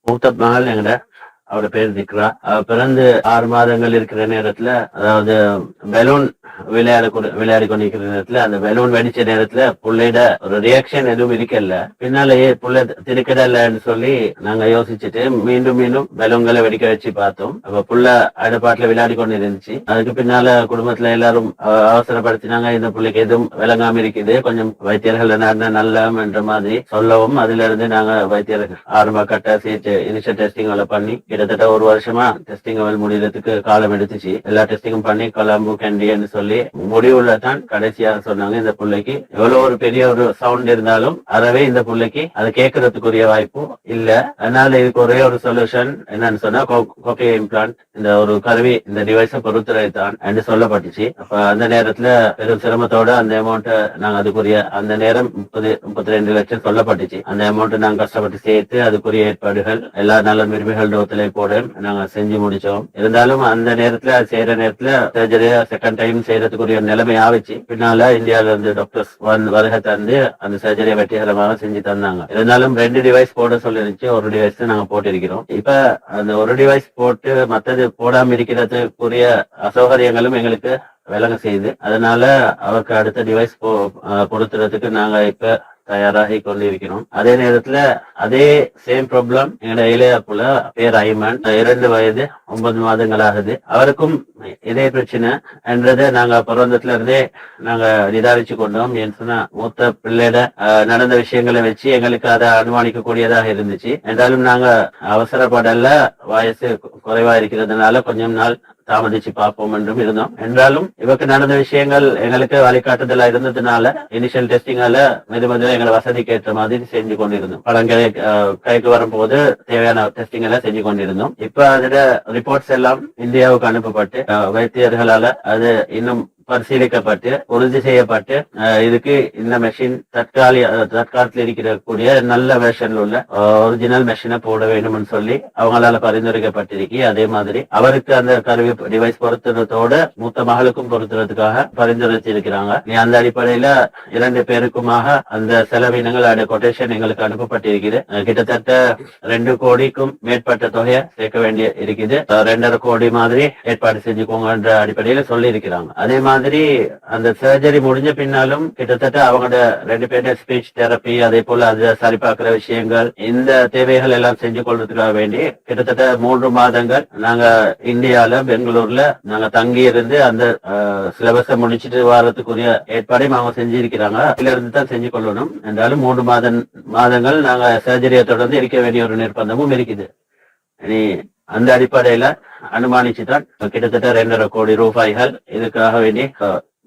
மூத்த மகள் எங்கட அவரோட பேர் திக்ரா. பிறந்து 6 மாதங்கள் இருக்கிற நேரத்துல, அதாவது பலூன் விளையாடி கொண்டிருக்கிற நேரத்துல, அந்த பலூன் வெடிச்ச நேரத்துல புள்ளையிட ஒரு ரியாக்ஷன் எதுவும் இருக்கல. பின்னாலேயே புள்ள திருக்கிடலன்னு சொல்லி நாங்க யோசிச்சுட்டு மீண்டும் மீண்டும் பலூன்களை வெடிக்க வச்சு பார்த்தோம். அப்ப புள்ள அடுப்பாட்டுல விளையாடி கொண்டு இருந்துச்சு. அதுக்கு பின்னால குடும்பத்துல எல்லாரும் அவசரப்படுத்தினாங்க, இந்த பிள்ளைக்கு எதுவும் விளங்காம இருக்குது, கொஞ்சம் வைத்தியர்கள் நல்ல என்ற மாதிரி சொல்லவும், அதுல இருந்து நாங்க வைத்தியர்கள் ஆரம்ப கட்ட இனிஷியல் டெஸ்டிங்களை பண்ணி கிட்டத்தட்ட 1 வருஷமா டெஸ்டிங் முடியறதுக்கு காலம் எடுத்துச்சு. எல்லா டெஸ்டிங்கும் பண்ணி கொலம்பு கேண்டின்னு சொல்லி முடிவுல தான் கடைசியா சொன்னாங்க, இந்த பிள்ளைக்கு எவ்வளவு ஒரு பெரிய ஒரு சவுண்ட் இருந்தாலும் அறவே இந்த பிள்ளைக்கு அதை கேட்கறதுக்குரிய வாய்ப்பும் இல்ல. அதனால இதுக்கு ஒரே ஒரு சொல்யூஷன் என்னன்னு சொன்னா கோக்லியர் இம்ப்ளான்ட், இந்த ஒரு கருவி, இந்த டிவைஸை பொறுத்துறை தான் என்று சொல்லப்பட்டுச்சு. அப்ப அந்த நேரத்துல பெரும் சிரமத்தோட அந்த அமௌண்ட் நாங்க அதுக்குரிய அந்த நேரம் 32 லட்சம் சொல்லப்பட்டுச்சு. அந்த அமௌண்ட் நாங்க கஷ்டப்பட்டு சேர்த்து அதுக்குரிய ஏற்பாடுகள் எல்லா நல்ல உரிமைகள் ஒத்துழைப்போட நாங்க செஞ்சு முடிச்சோம். இருந்தாலும் அந்த நேரத்துல செய்யற நேரத்துல சர்ஜரி செகண்ட் டைம் செய்யறதுக்குரிய நிலைமை ஆவிச்சு. பின்னால இந்தியாவில இருந்து டாக்டர்ஸ் வருகை தந்து அந்த சர்ஜரியை வெற்றிகரமாக செஞ்சு தந்தாங்க. இருந்தாலும் 2 டிவைஸ் போட சொல்லிருந்துச்சு, ஒரு டிவைஸ் நாங்க போட்டிருக்கிறோம். இப்ப அந்த ஒரு டிவைஸ் போட்டு மற்றது போடாம இருக்கிறதுக்குரிய அசௌகரியங்களும் எங்களுக்கு விளங்க செய்யுது. அதனால அவருக்கு அடுத்த டிவைஸ் பொருத்துறதுக்கு நாங்க இப்ப தயாராகி கொண்டிருக்கிறோம். அதே நேரத்துல அதே சேம் ப்ராப்ளம் எங்களோட இளையப்புல பேர் ஐமன், 2 வயது 9 மாதங்கள் ஆகுது. அவருக்கும் இதே பிரச்சனை என்றதை நாங்க பிறந்ததுல இருந்தே நாங்க நிதானிச்சு கொண்டோம். ஏன்னு சொன்னா மூத்த பிள்ளைட நடந்த விஷயங்களை வச்சு எங்களுக்கு அதை அனுமானிக்க கூடியதாக இருந்துச்சு. என்றாலும் நாங்க அவசரப்படல, வயசு குறைவா இருக்கிறதுனால கொஞ்சம் நாள் தாமதிச்சு பார்ப்போம் என்றும் இருந்தோம். என்றாலும் இவருக்கு நடந்த விஷயங்கள் எங்களுக்கு வழிகாட்டுதலா இருந்ததுனால இனிஷியல் டெஸ்டிங்கால மெதுமெதுவா எங்களை வசதிக்கு ஏற்ற மாதிரி செஞ்சு கொண்டிருந்தோம். பழங்களை கைக்கு வரும்போது தேவையான டெஸ்டிங் எல்லாம் செஞ்சு கொண்டிருந்தோம். இப்ப அதோட ரிப்போர்ட்ஸ் எல்லாம் இந்தியாவுக்கு அனுப்பப்பட்டு வைத்தியர்களால அது இன்னும் பரிசீலிக்கப்பட்டு உறுதி செய்யப்பட்டு இதுக்கு இந்த மெஷின் தற்காலத்தில் இருக்கக்கூடிய நல்ல வெர்ஷன்ல உள்ள ஒரிஜினல் மெஷினை போட வேண்டும்னு சொல்லி அவங்களால பரிந்துரைக்கப்பட்டிருக்கு. அதே மாதிரி அவருக்கு அந்த கருவி டிவைஸ் பொருத்துறதோட மூத்த மகளுக்கும் பொருத்துறதுக்காக பரிந்துரைச்சிருக்கிறாங்க. அந்த அடிப்படையில 2 பேருக்குமாக அந்த செலவினங்கள் கொட்டேஷன் எங்களுக்கு அனுப்பப்பட்டிருக்குது. கிட்டத்தட்ட 2 கோடிக்கும் மேற்பட்ட தொகையை சேர்க்க வேண்டிய இருக்குது. 2.5 கோடி மாதிரி ஏற்பாடு செஞ்சுக்கோங்கன்ற அடிப்படையில சொல்லி இருக்கிறாங்க. அதே மாதிரி அந்த சர்ஜரி முடிஞ்ச பின்னாலும் கிட்டத்தட்ட அவங்களோட 2 பேருடைய ஸ்பீச் தெரப்பி, அதே போல அதை சரி பார்க்கிற விஷயங்கள், இந்த தேவைகள் எல்லாம் செஞ்சு கொள்றதுக்காக வேண்டி கிட்டத்தட்ட 3 மாதங்கள் நாங்க இந்தியால பெங்களூர்ல நாங்க தங்கி இருந்து அந்த சிலபஸை முடிச்சுட்டு வரதுக்குரிய ஏற்பாடையும் அவங்க செஞ்சிருக்கிறாங்க. அதுல இருந்து தான் செஞ்சு கொள்ளணும். என்றாலும் 3 மாதங்கள் நாங்க சர்ஜரியை தொடர்ந்து இருக்க வேண்டிய ஒரு நிர்பந்தமும் இருக்குது. அந்த அடிப்படையில அனுமானிச்சுதான் கிட்டத்தட்ட 2.5 கோடி ரூபாய்கள் இதுக்காக வேண்டி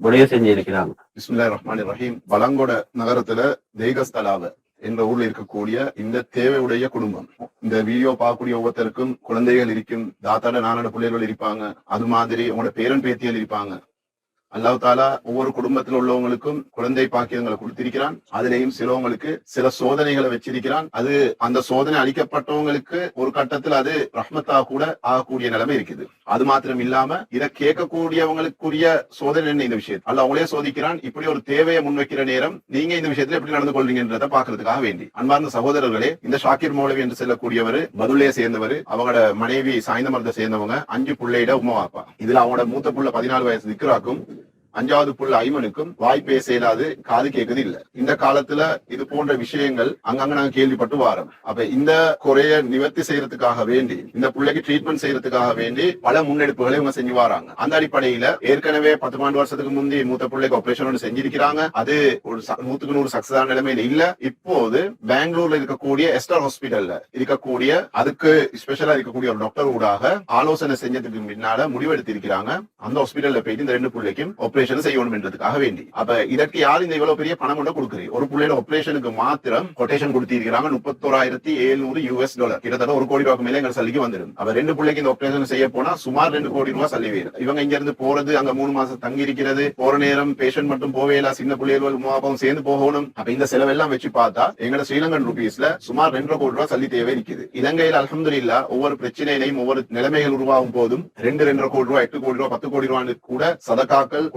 முடிவு செஞ்சிருக்கிறாங்க. பிஸ்மில்லாஹிர் ரஹ்மானிர் ரஹீம். பலங்கொட நகரத்துல தேகஸ்தலாவ என்ற ஊர்ல இருக்கக்கூடிய இந்த தேவையுடைய குடும்பம், இந்த வீடியோ பார்க்கக்கூடிய ஒவ்வொருத்தருக்கும் குழந்தைகள் இருக்கும், தாத்தாட 4 பிள்ளைகள் இருப்பாங்க, அது மாதிரி உங்களோட பேரன் பேத்திகள் இருப்பாங்க. அல்லாஹ் தாலா ஒவ்வொரு குடும்பத்தில் உள்ளவங்களுக்கும் குழந்தை பாக்கியங்களை கொடுத்திருக்கிறான். அதுலயும் சிலவங்களுக்கு சில சோதனைகளை வச்சிருக்கிறான். அது அந்த சோதனை அளிக்கப்பட்டவங்களுக்கு ஒரு கட்டத்தில் அது ரஹ்மத்தா கூட ஆகக்கூடிய நிலைமை இருக்குது. அது மாத்திரம் இல்லாம இதை கேட்கக்கூடியவங்களுக்குரிய சோதனை என்ன இந்த விஷயம் அல்ல அவங்களே சோதிக்கிறான். இப்படி ஒரு தேவையை முன்வைக்கிற நேரம் நீங்க இந்த விஷயத்துல எப்படி நடந்து கொள்வீங்கன்றதை பாக்குறதுக்காக வேண்டி அன்பார்ந்த சகோதரர்களே, இந்த ஷாக்கிர் மௌலவி என்று சொல்லக்கூடியவர் பதுளையை சேர்ந்தவர். அவங்களோட மனைவி சாய்ந்த மரத்தை சேர்ந்தவங்க, 5 பிள்ளையிட உமா வாப்பா. இதுல அவங்களோட மூத்த புள்ள 14 வயசு திக்ராக்கும், 5வது புள்ள ஐமனுக்கும் வாய் பேச இயலாது, காது கேட்குது இல்ல. இந்த காலத்துல இது போன்ற விஷயங்கள் அங்கங்க நாங்க கேள்விப்பட்டு வாரோம். அப்ப இந்த குறைய நிவர்த்தி செய்யறதுக்காக வேண்டி, இந்த பிள்ளைக்கு ட்ரீட்மெண்ட் செய்யறதுக்காக வேண்டி பல முன்னெடுப்புகளை இவங்க செஞ்சு வராங்க. அந்த அடிப்படையில ஏற்கனவே 10-12 வருஷத்துக்கு முந்தி மூத்த பிள்ளைக்கு ஆபரேஷன் ஒன்று செஞ்சிருக்கிறாங்க. அது ஒரு 100% சக்சஸ் ஆன நிலைமையில இல்ல. இப்போது பெங்களூர்ல இருக்கக்கூடிய எஸ்டார் ஹாஸ்பிட்டல்ல இருக்கக்கூடிய அதுக்கு ஸ்பெஷலா இருக்கக்கூடிய ஒரு டாக்டர் ஊடாக ஆலோசனை செஞ்சதுக்கு பின்னால முடிவெடுத்திருக்கிறாங்க. அந்த ஹாஸ்பிட்டல்ல போயிட்டு இந்த 2 பிள்ளைக்கும் ஆபரேஷன் செய்யணும் என்றதுக்காக வேண்டி. அப்ப இதற்கு யார் இந்த இவ்வளவு பெரிய பணம் கொண்டு கொடுக்குறீங்க? ஒரு பிள்ளையோட ஆபரேஷனுக்கு மாத்திரம் கொட்டேஷன் கொடுத்திருக்கிறாங்க $31,700, கிட்டத்தட்ட 1 கோடி ரூபாய்க்கு மேல எங்க சல்லிக்கு வந்துடும். அப்ப 2 பிள்ளைக்கு இந்த ஆபரேஷன் செய்ய போனா சுமார் 2 கோடி ரூபாய் சல்லி வேணும். இவங்க இங்க இருந்து போறது, அங்க 3 மாசம் தங்கி இருக்கிறது, போற நேரம் பேஷண்ட் மட்டும் போவேல, சின்ன பிள்ளைகள் மூவாவும் சேர்ந்து போகணும். அப்ப இந்த செலவெல்லாம் வச்சு பார்த்தா எங்கட ஸ்ரீலங்கன் ரூபீஸ்ல சுமார் 2.5 கோடி ரூபாய் சல்லி தேவை இருக்குது. இலங்கையில் அல்ஹம்துலில்லாஹ் ஒவ்வொரு பிரச்சனையிலையும் ஒவ்வொரு நிலைமைகள் உருவாகும் போதும் 2.5 கோடி ரூபாய், 8 கோடி ரூபாய், 10 கோடி ரூபாய் கூட சதகாக்கள்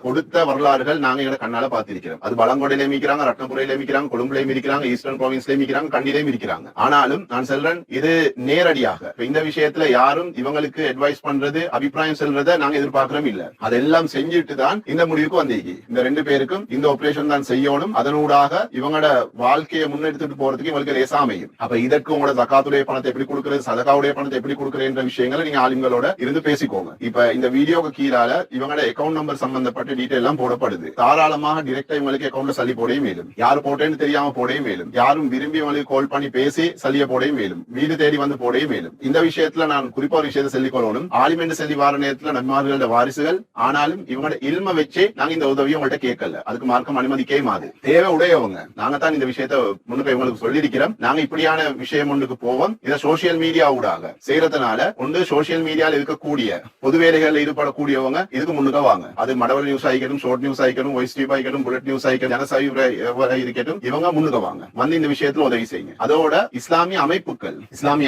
கொடுத்த வரலாறுகள் நாங்க எங்க கண்ணால பார்த்திருக்கிறோம். அது பலங்கொடையில இருக்கிறாங்க, ரத்னபுரையில இருக்கிறாங்க, கொழும்புலையும் இருக்கிறாங்க, ஈஸ்டர்ன் ப்ராவின்ஸ்லயும் இருக்கிறாங்க, கண்டிலையும் இருக்கிறாங்க. ஆனாலும் நான் சொல்றேன், இது நேரடியாக இந்த விஷயத்துல யாரும் இவங்களுக்கு அட்வைஸ் பண்றது, அபிப்பிராயம் சொல்றத நாங்க எதிர்பார்க்கிறோம் இல்ல. அதெல்லாம் செஞ்சுட்டு தான் இந்த முடிவுக்கு வந்தீங்க. இந்த 2 பேருக்கும் இந்த ஆபரேஷன் தான் செய்யணும். அதனூடாக இவங்களோட வாழ்க்கையை முன்னெடுத்துட்டு போறதுக்கு இவங்களுக்கு லேசா அமையும். அப்ப இதற்கு உங்களோட ஜகாத்துடைய பணத்தை எப்படி கொடுக்கிறது, சதகாவுடைய பணத்தை எப்படி கொடுக்கிறேன்ற விஷயங்களை நீங்க ஆளுங்களோட இருந்து பேசிக்கோங்க. இப்ப இந்த வீடியோக்கு கீழால இவங்களோட அக்கௌண்ட் நம்பர் சம்பந்தப்பட்ட டீடைல் எல்லாம் போடப்படுது. தாராளமாக டிரெக்டா இவங்களுக்கு அக்கௌண்ட்ல சல்லி போடையும் மேலும், யாரு போட்டேன்னு தெரியாம போடையும் மேலும், யாரும் விரும்பி இவங்களுக்கு கால் பண்ணி பேசி சல்லிய போடையும் மேலும், வீடு தேடி வந்து போடையும் மேலும். இந்த விஷயத்துல நான் குறிப்பா ஒரு விஷயத்தை சொல்லிக் கொள்ளணும். ஆலிமெண்ட் செல்லி வார நேரத்துல நன்மார்களோட வாரிசுகள், ஆனாலும் இவங்களோட இல்ம வச்சு நாங்க இந்த உதவியை உங்கள்கிட்ட கேட்கல. அதுக்கு மார்க்கம் அனுமதிக்கே மாது. தேவை உடையவங்க நாங்க தான் இந்த விஷயத்த முன்னுக்கு இவங்களுக்கு சொல்லியிருக்கிறோம். நாங்க இப்படியான விஷயம் ஒன்றுக்கு போவோம். இதை சோசியல் மீடியா ஊடாக செய்யறதுனால ஒன்று சோசியல் மீடியால இருக்கக்கூடிய பொது வேலைகளில் ஈடுபடக்கூடியவங்க இதுக்கு முன்னுக்க வாங்க. அது மடவல் நியூஸ் ஆகிக்கணும், ஷோர்ட் நியூஸ் ஆகிக்கணும், வாய்ஸ் டியூப் ஆகிக்கணும், புல்லட் நியூஸ் ஆகிக்கணும், ஜனசாவி இருக்கட்டும், இவங்க முன்னுக்க வாங்க. வந்து இந்த விஷயத்துல உதவி செய்யுங்க. அதோட இஸ்லாமிய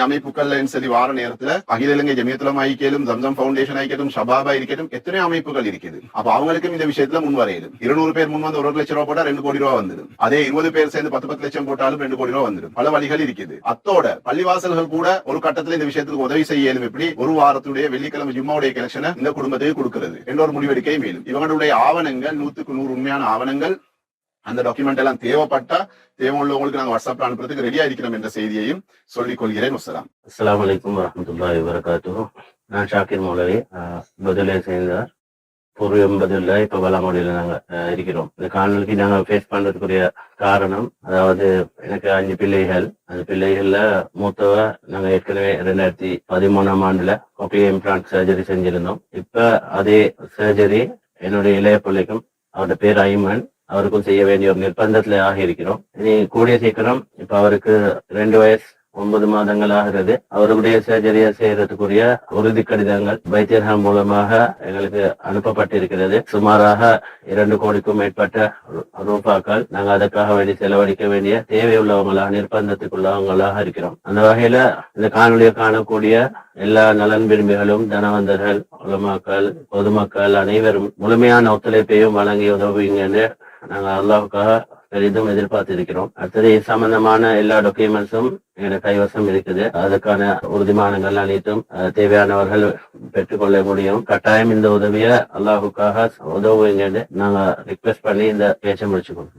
அமைப்புகள் சொல்லி வார நேரத்துல அகில இலங்கை ஜமியத்துல் உலமா ஆகிக்கலும், ஜம்சம் ஃபவுண்டேஷன் ஆகிக்கட்டும், ஷபாபா இருக்கட்டும், எத்தனை அமைப்புகள் இருக்குது. அப்ப அவங்களுக்கும் இந்த விஷயத்துல முன்வரையிடும். 200 பேர் முன் வந்து 1 லட்சம் ரூபாய் போட்டா 2 கோடி ரூபாய் வந்துடும். அதே 20 பேர் சேர்ந்து 10 லட்சம் போட்டாலும் 2 கோடி ரூபாய் வந்துடும். பல வழிகள் இருக்குது. அத்தோட பள்ளிவாசல்கள் கூட ஒரு கட்டத்துல இந்த விஷயத்துக்கு உதவி செய்யலும். எப்படி ஒரு வாரத்துடைய வெள்ளிக்கிழமை ஜும்மாவுடைய கலெக்ஷனை இந்த குடும்பத்துக்கு கொடுக்கிறது என்ற ஒரு முடிவெடுக்கை மேலும் இவங்களுடைய ஆவணங்கள் 100க்கு 100 உண்மையான ஆவணங்கள், அந்த டாக்குமெண்ட் எல்லாம் தேவைப்பட்டா தேவையுள்ளவங்களுக்கு நாங்க வாட்ஸ்அப்ல அனுப்புறதுக்கு ரெடியா இருக்கிறோம் என்ற செய்தியையும் சொல்லிக் கொள்கிறேன். அஸ்ஸலாமு அலைக்கும் வரஹ்மத்துல்லாஹி வபரகாத்துஹு. நான் ஷாக்கிர் மௌலவி, பதுலை சேர்ந்தார். பூர்வம் பதில இப்ப வளமொழியில நாங்க இருக்கிறோம். இந்த காணொலிக்கு நாங்க ஃபேஸ் பண்றதுக்குரிய காரணம், அதாவது எனக்கு 5 பிள்ளைகள். அந்த பிள்ளைகள்ல மூத்தவ நாங்க ஏற்கனவே 2013ஆம் ஆண்டுல கோக்லியர் இம்ப்ளான்ட் சர்ஜரி செஞ்சிருந்தோம். இப்ப அதே சர்ஜரி என்னுடைய இளைய பிள்ளைக்கும், அவருடைய பேர் ஐமன், அவருக்கும் செய்ய வேண்டிய ஒரு நிர்பந்தத்துல ஆகியிருக்கிறோம். இனி கூடிய சீக்கிரம் இப்ப அவருக்கு 2 வயசு 9 மாதங்கள் ஆகிறது. அவருடைய சர்ஜரியை செய்யறதுக்குரிய உறுதி கடிதங்கள் வைத்தியர்கள் மூலமாக எங்களுக்கு அனுப்பப்பட்டிருக்கிறது. சுமாராக 2 கோடிக்கும் மேற்பட்ட ரூபாக்கள் நாங்க அதற்காக வேண்டி செலவழிக்க வேண்டிய தேவையுள்ளவங்களாக, நிர்பந்தத்துக்குள்ளவங்களாக இருக்கிறோம். அந்த வகையில இந்த காணொலியை காணக்கூடிய எல்லா நலன் விரும்பிகளும், தனவந்தர்கள், உலமாக்கள், பொதுமக்கள் அனைவரும் முழுமையான ஒத்துழைப்பையும் வழங்கி உதவுவீங்கன்னு நாங்க அல்லாஹ்வுக்காக பெரிதும் எதிர்பார்த்திருக்கிறோம். அடுத்தது சம்பந்தமான எல்லா டாக்குமெண்ட்ஸும் எங்க கைவசம் இருக்குது. அதுக்கான உறுதிமானங்கள் அனைத்தும் தேவையானவர்கள் பெற்றுக்கொள்ள முடியும். கட்டாயம் இந்த உதவியை அல்லாஹ்வுக்காக உதவுவீங்கன்னு நாங்க ரிக்வெஸ்ட் பண்ணி இந்த பேச்சை முடிச்சுக்கோங்க.